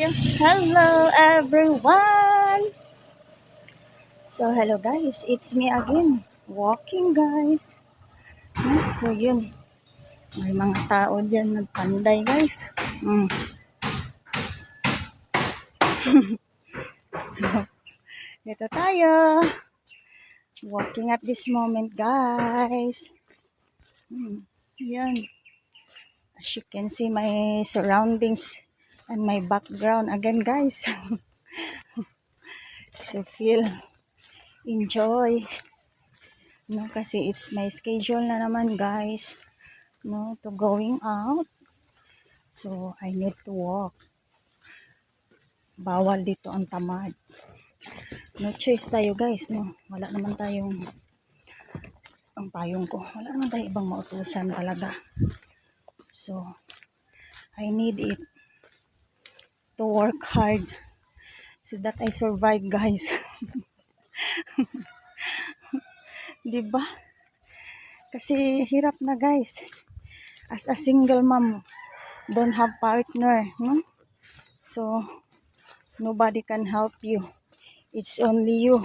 Hello everyone! So hello guys, it's me again. Walking guys. So yun, may mga tao dyan nagpanday guys. So ito tayo. Walking at this moment guys. Yan. As you can see my surroundings and my background again guys. So enjoy. No, kasi it's my schedule na naman guys. No, to going out. So, I need to walk. Bawal dito ang tamad. No choice tayo guys, no. Wala naman tayong, ang payong ko, wala naman tayong ibang mautusan talaga. So, I need it to work hard so that I survive guys. Diba? Kasi hirap na guys. As a single mom, don't have partner, no? So, nobody can help you. It's only you.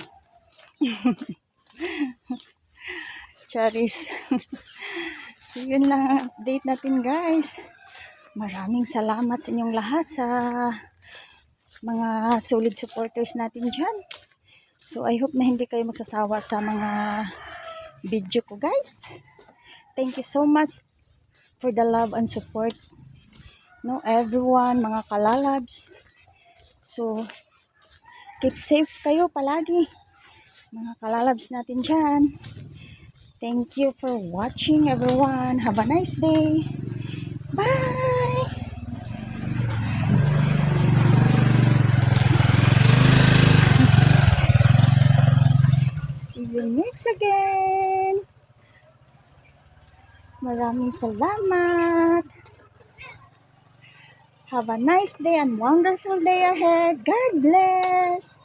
Charis. So, yun lang ang update natin guys. Maraming salamat sa inyong lahat sa mga solid supporters natin dyan. So, I hope na hindi kayo magsasawa sa mga video ko guys. Thank you so much for the love and support. No, everyone, mga kalalabs. So, keep safe kayo palagi. Mga kalalabs natin dyan. Thank you for watching everyone. Have a nice day. Bye! See you next again. Maraming salamat. Have a nice day and wonderful day ahead. God bless.